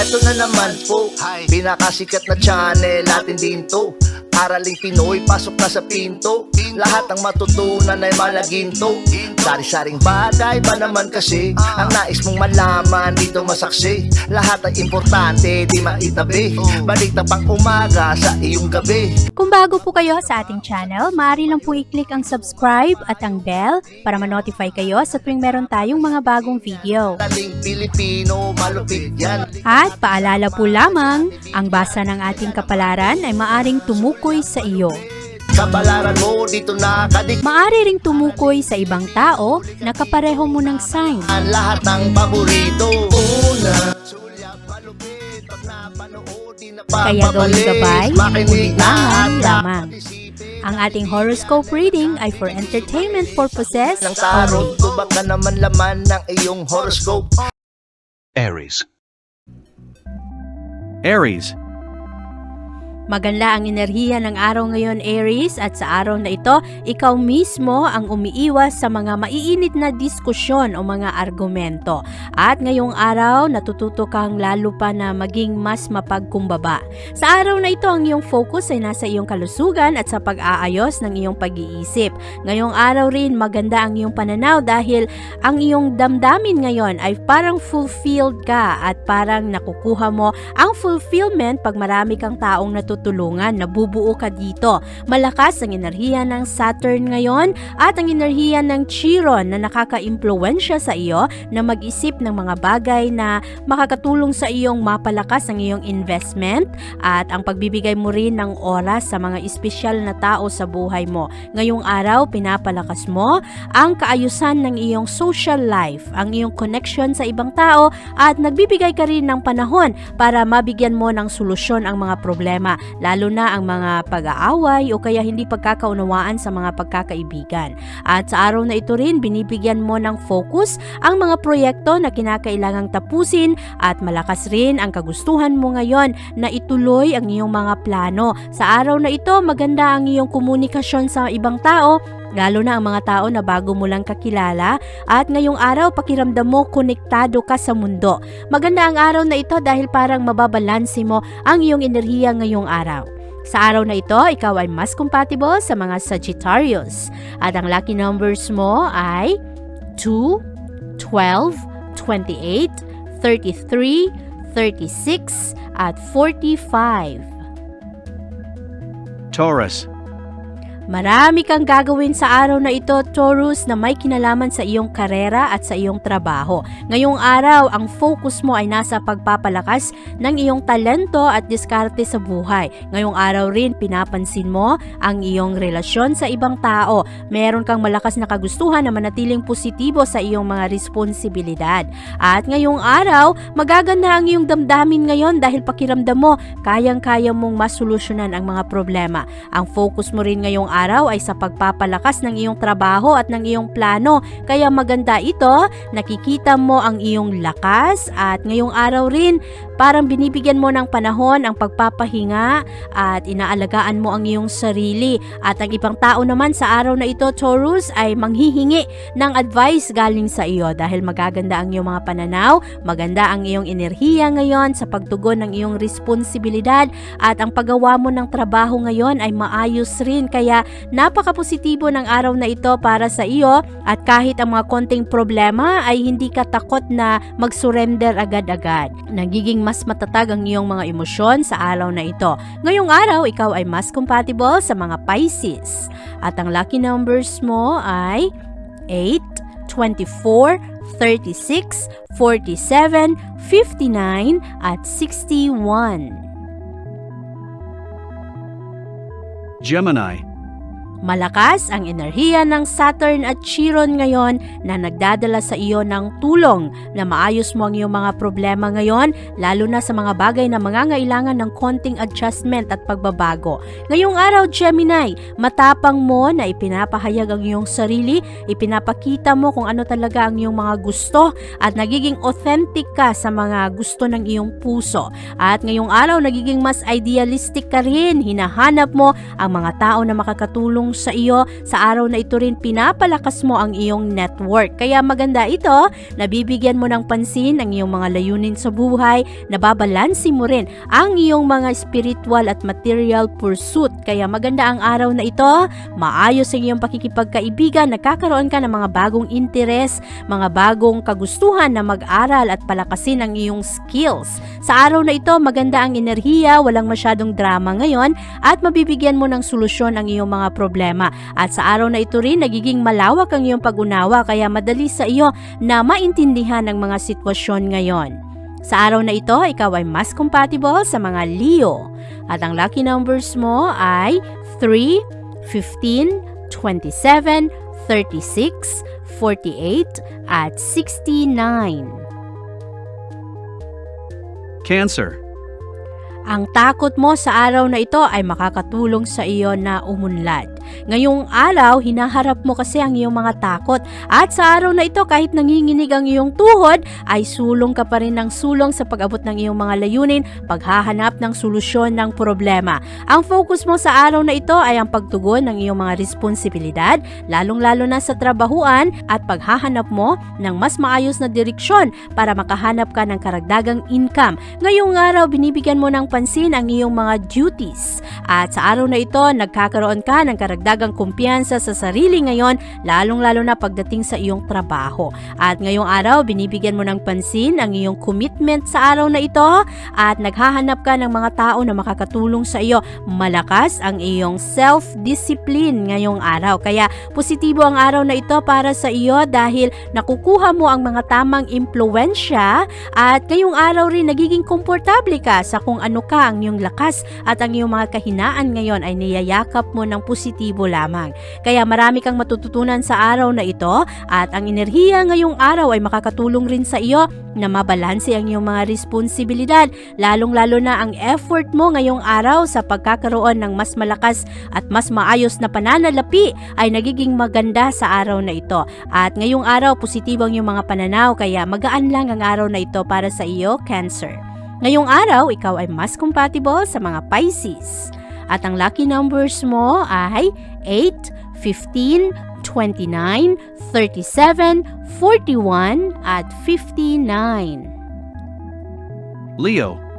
Eto na naman po, pinakasikat na channel natin din to. Araling Pinoy, pasok na sa pinto. Lahat ng matutunan ay malaginto. Sari-saring bagay ba naman kasi ang nais mong malaman dito masaksi. Lahat ay importante, di maitabi. Balik na pang umaga sa iyong gabi. Kung bago po kayo sa ating channel, maaari lang po i-click ang subscribe at ang bell para ma-notify kayo sa tuwing meron tayong mga bagong video. Taling Pilipino, malupit yan. At paalala po lamang, ang basa ng ating kapalaran ay maaring tumukoy sa iyo. Kapalaran mo dito nakadik. Maaari ring tumukoy sa ibang tao na kapareho mo ng sign. Ang lahat ng paborito. Una, sulyap, malupit. Pag napanood, di na Kaya gawing gabay, makinig na ulilangan at lamang. Ang ating horoscope reading ay for entertainment purposes ng tarot. only. Tubak ka naman laman ng iyong horoscope. Aries. Aries. Maganda ang enerhiya ng araw ngayon, Aries, at sa araw na ito, ikaw mismo ang umiiwas sa mga maiinit na diskusyon o mga argumento. At ngayong araw, natututo kang lalo pa na maging mas mapagkumbaba. Sa araw na ito, ang iyong focus ay nasa iyong kalusugan at sa pag-aayos ng iyong pag-iisip. Ngayong araw rin, maganda ang iyong pananaw dahil ang iyong damdamin ngayon ay parang fulfilled ka at parang nakukuha mo ang fulfillment pag marami kang taong natutulungan, nabubuo ka dito. Malakas ang enerhiya ng Saturn ngayon at ang enerhiya ng Chiron na nakaka-impluwensya sa iyo na mag-isip ng mga bagay na makakatulong sa iyong mapalakas ang iyong investment at ang pagbibigay mo rin ng oras sa mga espesyal na tao sa buhay mo. Ngayong araw, pinapalakas mo ang kaayusan ng iyong social life, ang iyong connection sa ibang tao at nagbibigay ka rin ng panahon para mabigyan mo ng solusyon ang mga problema, lalo na ang mga pag-aaway o kaya hindi pagkakaunawaan sa mga pagkakaibigan. At sa araw na ito rin, binibigyan mo ng focus ang mga proyekto na kinakailangang tapusin at malakas rin ang kagustuhan mo ngayon na ituloy ang iyong mga plano. Sa araw na ito, maganda ang iyong komunikasyon sa ibang tao, lalo na ang mga tao na bago mo lang kakilala, at ngayong araw pakiramdam mo konektado ka sa mundo. Maganda ang araw na ito dahil parang mababalanse mo ang iyong enerhiya ngayong araw. Sa araw na ito, ikaw ay mas compatible sa mga Sagittarius at ang lucky numbers mo ay 2, 12, 28, 33, 36 at 45. Taurus. Marami kang gagawin sa araw na ito, Taurus, na may kinalaman sa iyong karera at sa iyong trabaho. Ngayong araw, ang focus mo ay nasa pagpapalakas ng iyong talento at diskarte sa buhay. Ngayong araw rin, pinapansin mo ang iyong relasyon sa ibang tao. Meron kang malakas na kagustuhan na manatiling positibo sa iyong mga responsibilidad. At ngayong araw, magaganda ang iyong damdamin ngayon dahil pakiramdam mo, kayang-kaya mong masolusyonan ang mga problema. Ang focus mo rin ngayong araw ay sa pagpapalakas ng iyong trabaho at ng iyong plano. Kaya maganda ito, nakikita mo ang iyong lakas at ngayong araw rin parang binibigyan mo ng panahon ang pagpapahinga at inaalagaan mo ang iyong sarili. At ang ibang tao naman sa araw na ito, Taurus, ay manghihingi ng advice galing sa iyo dahil magaganda ang iyong mga pananaw, maganda ang iyong enerhiya ngayon sa pagtugon ng iyong responsibilidad at ang paggawa mo ng trabaho ngayon ay maayos rin. Kaya napaka-positibo ng araw na ito para sa iyo at kahit ang mga konting problema ay hindi ka takot na mag-surrender agad-agad. Nagiging mas matatag ang iyong mga emosyon sa araw na ito. Ngayong araw, ikaw ay mas compatible sa mga Pisces. At ang lucky numbers mo ay 8, 24, 36, 47, 59 at 61. Gemini. Malakas ang enerhiya ng Saturn at Chiron ngayon na nagdadala sa iyo ng tulong na maayos mo ang iyong mga problema ngayon, lalo na sa mga bagay na mangangailangan ng konting adjustment at pagbabago. Ngayong araw, Gemini, matapang mo na ipinapahayag ang iyong sarili, ipinapakita mo kung ano talaga ang iyong mga gusto at nagiging authentic ka sa mga gusto ng iyong puso. At ngayong araw, nagiging mas idealistic ka rin, hinahanap mo ang mga tao na makakatulong makakatulong sa iyo. Sa araw na ito rin pinapalakas mo ang iyong network. Kaya maganda ito, nabibigyan mo ng pansin ang iyong mga layunin sa buhay, nababalansi mo rin ang iyong mga spiritual at material pursuit. Kaya maganda ang araw na ito, maayos ang iyong pakikipagkaibigan, nagkakaroon ka ng mga bagong interes, mga bagong kagustuhan na mag-aral at palakasin ang iyong skills. Sa araw na ito, maganda ang enerhiya, walang masyadong drama ngayon at mabibigyan mo ng solusyon ang iyong mga problema. At sa araw na ito rin, nagiging malawak ang iyong pag-unawa kaya madali sa iyo na maintindihan ang mga sitwasyon ngayon. Sa araw na ito, ikaw ay mas compatible sa mga Leo. At ang lucky numbers mo ay 3, 15, 27, 36, 48, at 69. Cancer. Ang takot mo sa araw na ito ay makakatulong sa iyo na umunlad. Ngayong araw, hinaharap mo kasi ang iyong mga takot. At sa araw na ito, kahit nanginginig ang iyong tuhod, ay sulong ka pa rin ng sulong sa pag-abot ng iyong mga layunin, paghahanap ng solusyon ng problema. Ang focus mo sa araw na ito ay ang pagtugon ng iyong mga responsibilidad, lalong-lalo na sa trabahuan at paghahanap mo ng mas maayos na direksyon para makahanap ka ng karagdagang income. Ngayong araw, binibigyan mo ng pansin ang iyong mga duties. At sa araw na ito, nagkakaroon ka ng karagdagang kumpiyansa sa sarili ngayon, lalong-lalo na pagdating sa iyong trabaho. At ngayong araw, binibigyan mo ng pansin ang iyong commitment sa araw na ito at naghahanap ka ng mga tao na makakatulong sa iyo. Malakas ang iyong self-discipline ngayong araw. Kaya positibo ang araw na ito para sa iyo dahil nakukuha mo ang mga tamang impluensya at ngayong araw rin nagiging komportable ka sa kung ano ka ang iyong lakas at ang iyong mga kahinaan ngayon ay niyayakap mo ng positibo lamang. Kaya marami kang matututunan sa araw na ito at ang enerhiya ngayong araw ay makakatulong rin sa iyo na mabalanse ang iyong mga responsibilidad, lalong-lalo na ang effort mo ngayong araw sa pagkakaroon ng mas malakas at mas maayos na pananalapi ay nagiging maganda sa araw na ito. At ngayong araw, positibo ang iyong mga pananaw kaya magaan lang ang araw na ito para sa iyo, Cancer. Ngayong araw, ikaw ay mas compatible sa mga Pisces. At ang lucky numbers mo ay 8, 15, 29, 37, 41, at 59. Leo.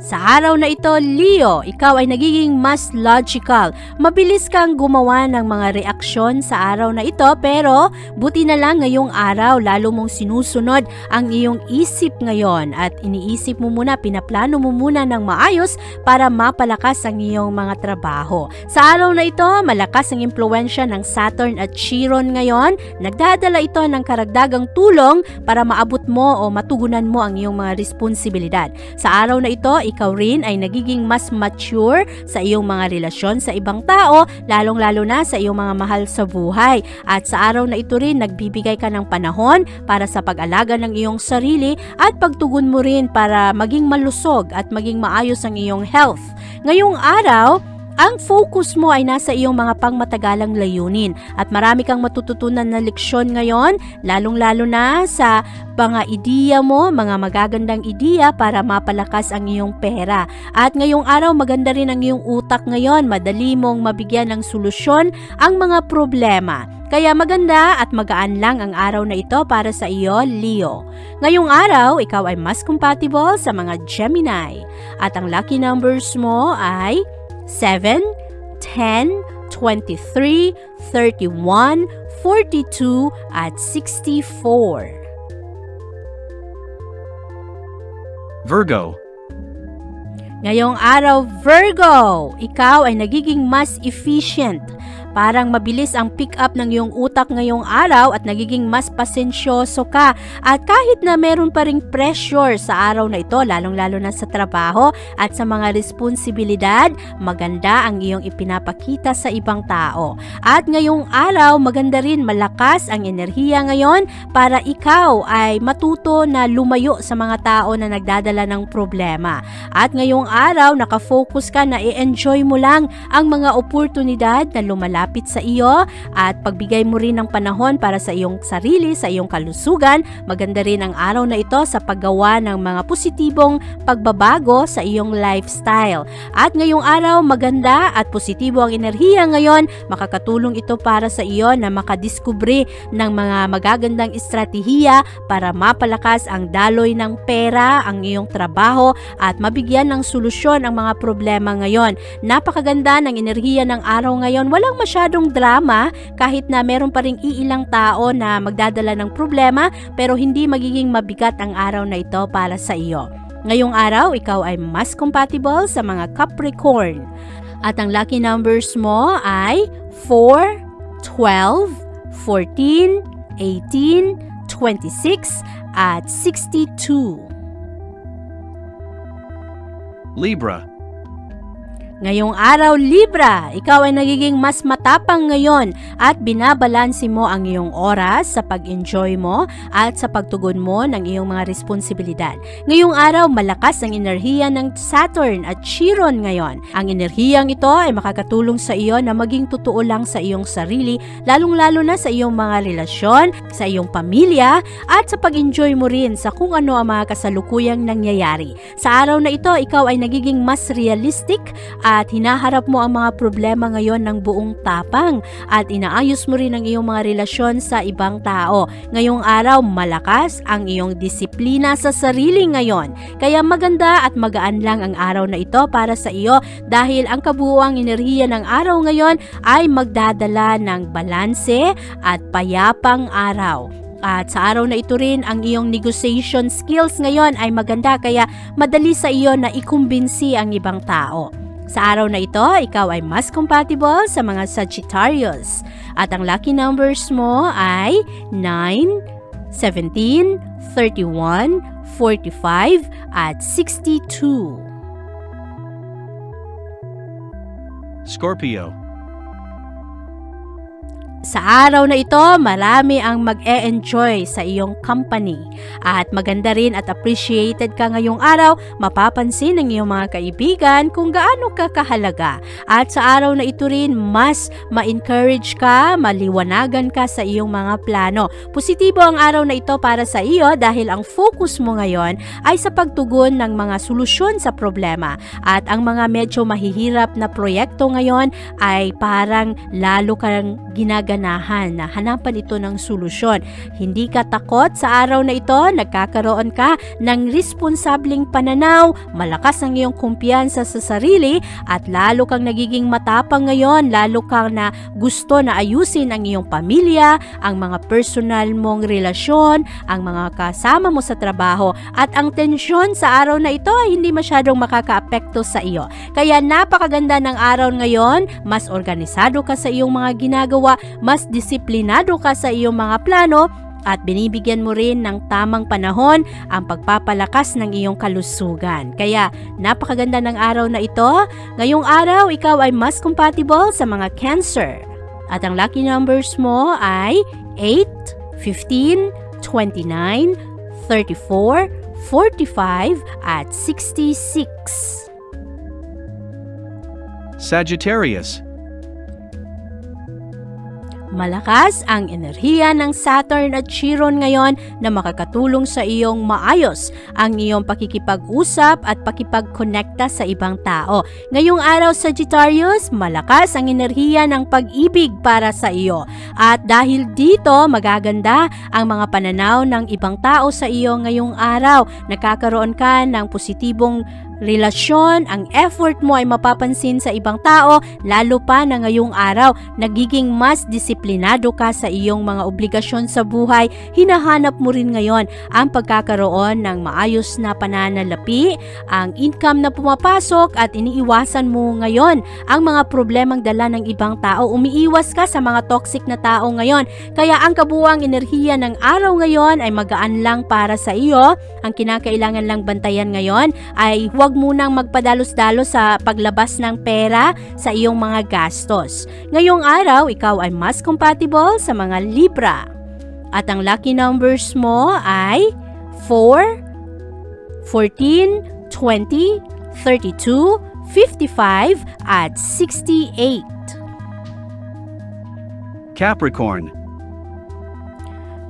Sa araw na ito, Leo, ikaw ay nagiging mas logical. Mabilis kang gumawa ng mga reaksyon sa araw na ito pero buti na lang ngayong araw lalo mong sinusunod ang iyong isip ngayon at iniisip mo muna, pinaplano mo muna ng maayos para mapalakas ang iyong mga trabaho. Sa araw na ito, malakas ang impluensya ng Saturn at Chiron ngayon. Nagdadala ito ng karagdagang tulong para maabot mo o matugunan mo ang iyong mga responsibilidad. Sa araw na ito, ikaw rin ay nagiging mas mature sa iyong mga relasyon sa ibang tao, lalong-lalo na sa iyong mga mahal sa buhay. At sa araw na ito rin, nagbibigay ka ng panahon para sa pag-alaga ng iyong sarili at pagtugon mo rin para maging malusog at maging maayos ang iyong health. Ngayong araw, ang focus mo ay nasa iyong mga pangmatagalang layunin at marami kang matututunan na leksyon ngayon, lalong-lalo na sa mga ideya mo, mga magagandang ideya para mapalakas ang iyong pera. At ngayong araw, maganda rin ang iyong utak ngayon, madali mong mabigyan ng solusyon ang mga problema. Kaya maganda at magaan lang ang araw na ito para sa iyo, Leo. Ngayong araw, ikaw ay mas compatible sa mga Gemini. At ang lucky numbers mo ay 7, 10, 23, 31, 42, at 64. Virgo. Ngayong araw, Virgo, ikaw ay nagiging mas efficient. Parang mabilis ang pick up ng iyong utak ngayong araw at nagiging mas pasensyoso ka. At kahit na meron pa ring pressure sa araw na ito, lalong-lalo na sa trabaho at sa mga responsibilidad, maganda ang iyong ipinapakita sa ibang tao. At ngayong araw, maganda rin malakas ang enerhiya ngayon para ikaw ay matuto na lumayo sa mga tao na nagdadala ng problema. At ngayong araw, nakafocus ka na i-enjoy mo lang ang mga oportunidad na lumalapit malapit sa iyo at pagbigay mo rin ng panahon para sa iyong sarili, sa iyong kalusugan. Maganda rin ang araw na ito sa paggawa ng mga positibong pagbabago sa iyong lifestyle. At ngayong araw, maganda at positibo ang enerhiya ngayon. Makakatulong ito para sa iyo na makadiskubre ng mga magagandang estratehiya para mapalakas ang daloy ng pera, ang iyong trabaho at mabigyan ng solusyon ang mga problema ngayon. Napakaganda ng enerhiya ng araw ngayon. Walang masyadong drama kahit na meron pa ring iilang tao na magdadala ng problema, pero hindi magiging mabigat ang araw na ito para sa iyo. Ngayong araw, ikaw ay mas compatible sa mga Capricorn. At ang lucky numbers mo ay 4, 12, 14, 18, 26 at 62. Libra. Ngayong araw, Libra, ikaw ay nagiging mas matapang ngayon at binabalanse mo ang iyong oras sa pag-enjoy mo at sa pagtugon mo ng iyong mga responsibilidad. Ngayong araw, malakas ang enerhiya ng Saturn at Chiron ngayon. Ang enerhiyang ito ay makakatulong sa iyo na maging totoo lang sa iyong sarili, lalong-lalo na sa iyong mga relasyon, sa iyong pamilya, at sa pag-enjoy mo rin sa kung ano ang mga kasalukuyang nangyayari. Sa araw na ito, ikaw ay nagiging mas realistic at hinaharap mo ang mga problema ngayon ng buong tapang at inaayos mo rin ang iyong mga relasyon sa ibang tao. Ngayong araw, malakas ang iyong disiplina sa sarili ngayon. Kaya maganda at magaan lang ang araw na ito para sa iyo dahil ang kabuuang enerhiya ng araw ngayon ay magdadala ng balanse at payapang araw. At sa araw na ito rin, ang iyong negotiation skills ngayon ay maganda kaya madali sa iyo na ikumbinsi ang ibang tao. Sa araw na ito, ikaw ay mas compatible sa mga Sagittarius. At ang lucky numbers mo ay 9, 17, 31, 45 at 62. Scorpio. Sa araw na ito, marami ang mag-e-enjoy sa iyong company. At maganda rin at appreciated ka ngayong araw, mapapansin ng iyong mga kaibigan kung gaano ka kahalaga. At sa araw na ito rin, mas ma-encourage ka, maliwanagan ka sa iyong mga plano. Positibo ang araw na ito para sa iyo dahil ang focus mo ngayon ay sa pagtugon ng mga solusyon sa problema. At ang mga medyo mahihirap na proyekto ngayon ay parang lalo kang ginaganahan na hanapan ito ng solusyon. Hindi ka takot sa araw na ito, nagkakaroon ka ng responsableng pananaw, malakas ang iyong kumpiyansa sa sarili at lalo kang nagiging matapang ngayon, lalo kang na gusto na ayusin ang iyong pamilya, ang mga personal mong relasyon, ang mga kasama mo sa trabaho at ang tensyon sa araw na ito ay hindi masyadong makakaapekto sa iyo. Kaya napakaganda ng araw ngayon, mas organisado ka sa iyong mga ginagawa, mas disiplinado ka sa iyong mga plano at binibigyan mo rin ng tamang panahon ang pagpapalakas ng iyong kalusugan. Kaya napakaganda ng araw na ito. Ngayong araw, ikaw ay mas compatible sa mga Cancer. At ang lucky numbers mo ay 8, 15, 29, 34, 45 at 66. Sagittarius. Malakas ang enerhiya ng Saturn at Chiron ngayon na makakatulong sa iyong maayos ang iyong pakikipag-usap at pakipag-konekta sa ibang tao. Ngayong araw, Sagittarius, malakas ang enerhiya ng pag-ibig para sa iyo. At dahil dito, magaganda ang mga pananaw ng ibang tao sa iyo ngayong araw. Nakakaroon ka ng positibong relasyon, ang effort mo ay mapapansin sa ibang tao, lalo pa na ngayong araw, nagiging mas disiplinado ka sa iyong mga obligasyon sa buhay. Hinahanap mo rin ngayon ang pagkakaroon ng maayos na pananalapi, ang income na pumapasok at iniiwasan mo ngayon ang mga problemang dala ng ibang tao. Umiiwas ka sa mga toxic na tao ngayon. Kaya ang kabuuang enerhiya ng araw ngayon ay magaan lang para sa iyo. Ang kinakailangan lang bantayan ngayon ay huwag munang magpadalos-dalos sa paglabas ng pera sa iyong mga gastos. Ngayong araw, ikaw ay mas compatible sa mga Libra. At ang lucky numbers mo ay 4, 14, 20, 32, 55 at 68. Capricorn.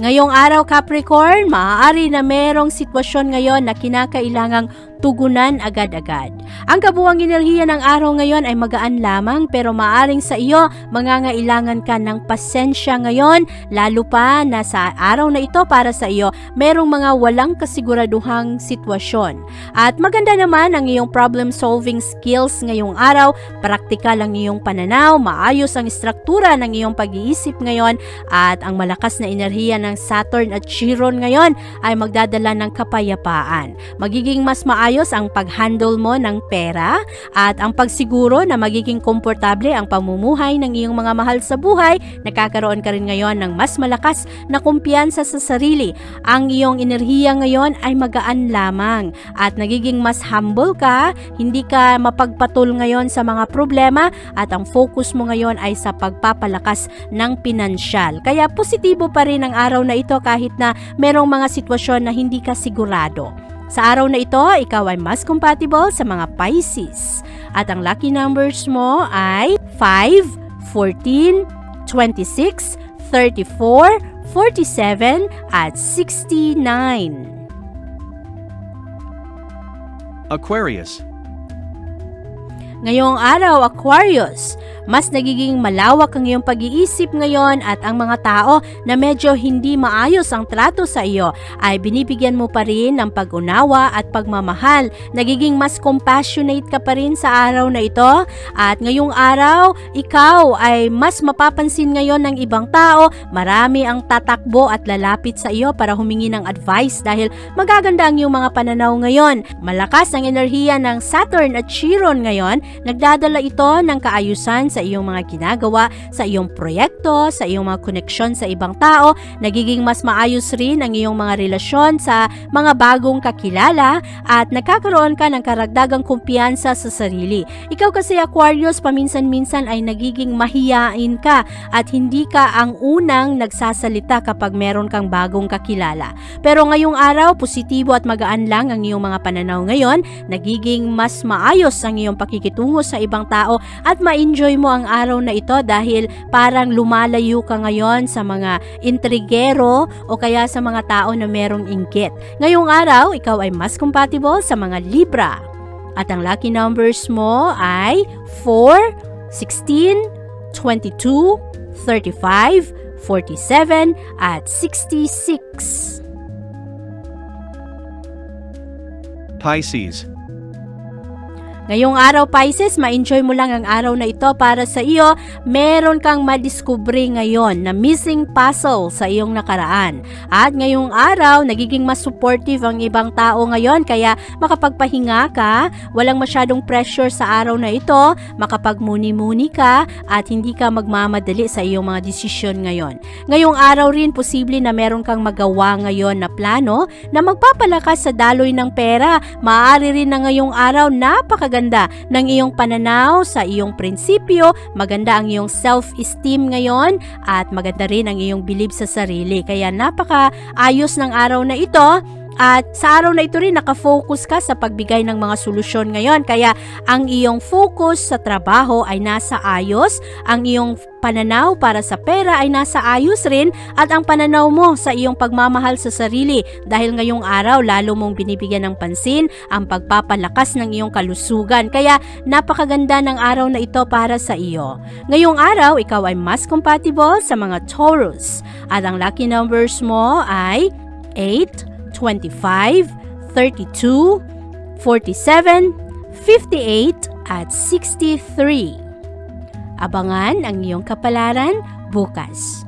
Ngayong araw Capricorn, maaari na merong sitwasyon ngayon na kinakailangang tugunan agad-agad. Ang kabuuang enerhiya ng araw ngayon ay magaan lamang pero maaring sa iyo mangangailangan ka ng pasensya ngayon, lalo pa na sa araw na ito para sa iyo merong mga walang kasiguraduhang sitwasyon. At maganda naman ang iyong problem solving skills ngayong araw, praktikal ang iyong pananaw, maayos ang struktura ng iyong pag-iisip ngayon at ang malakas na enerhiya ng Saturn at Chiron ngayon ay magdadala ng kapayapaan. Magiging mas maayos ang pag-handle mo ng pera at ang pagsiguro na magiging komportable ang pamumuhay ng iyong mga mahal sa buhay, nakakaroon ka rin ngayon ng mas malakas na kumpiyansa sa sarili. Ang iyong enerhiya ngayon ay magaan lamang at nagiging mas humble ka, hindi ka mapagpatol ngayon sa mga problema at ang focus mo ngayon ay sa pagpapalakas ng pinansyal. Kaya positibo pa rin ang araw na ito kahit na merong mga sitwasyon na hindi ka sigurado. Sa araw na ito, ikaw ay mas compatible sa mga Pisces. At ang lucky numbers mo ay 5, 14, 26, 34, 47, at 69. Aquarius. Ngayong araw, Aquarius, mas nagiging malawak ang iyong pag-iisip ngayon at ang mga tao na medyo hindi maayos ang trato sa iyo ay binibigyan mo pa rin ng pag-unawa at pagmamahal. Nagiging mas compassionate ka pa rin sa araw na ito at ngayong araw, ikaw ay mas mapapansin ngayon ng ibang tao. Marami ang tatakbo at lalapit sa iyo para humingi ng advice dahil magaganda ang iyong mga pananaw ngayon. Malakas ang enerhiya ng Saturn at Chiron ngayon. Nagdadala ito ng kaayusan sa iyong mga ginagawa, sa iyong proyekto, sa iyong mga koneksyon sa ibang tao. Nagiging mas maayos rin ang iyong mga relasyon sa mga bagong kakilala at nagkakaroon ka ng karagdagang kumpiyansa sa sarili. Ikaw kasi Aquarius, paminsan-minsan ay nagiging mahiyain ka at hindi ka ang unang nagsasalita kapag meron kang bagong kakilala. Pero ngayong araw, positibo at magaan lang ang iyong mga pananaw ngayon. Nagiging mas maayos ang iyong pakikitungo sa ibang tao at ma-enjoy mo ang araw na ito dahil parang lumalayo ka ngayon sa mga intrigero o kaya sa mga tao na merong inggit. Ngayong araw, ikaw ay mas compatible sa mga Libra. At ang lucky numbers mo ay 4, 16, 22, 35, 47, at 66. Pisces. Ngayong araw Pisces, ma-enjoy mo lang ang araw na ito para sa iyo. Meron kang madiskubre ngayon na missing puzzle sa iyong nakaraan. At ngayong araw, nagiging mas supportive ang ibang tao ngayon kaya makapagpahinga ka, walang masyadong pressure sa araw na ito, makapagmuni-muni ka at hindi ka magmamadali sa iyong mga desisyon ngayon. Ngayong araw rin, posible na meron kang magawa ngayon na plano na magpapalakas sa daloy ng pera. Maaari rin na ngayong araw napakaganda ng iyong pananaw sa iyong prinsipyo, maganda ang iyong self-esteem ngayon at maganda rin ang iyong belief sa sarili. Kaya napaka-ayos ng araw na ito. At sa araw na ito rin nakafocus ka sa pagbigay ng mga solusyon ngayon. Kaya ang iyong focus sa trabaho ay nasa ayos, ang iyong pananaw para sa pera ay nasa ayos rin, at ang pananaw mo sa iyong pagmamahal sa sarili dahil ngayong araw lalo mong binibigyan ng pansin ang pagpapalakas ng iyong kalusugan. Kaya napakaganda ng araw na ito para sa iyo. Ngayong araw, ikaw ay mas compatible sa mga Taurus. At ang lucky numbers mo ay 8, 25, 32, 47, 58, at 63. Abangan ang iyong kapalaran bukas.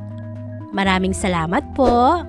Maraming salamat po.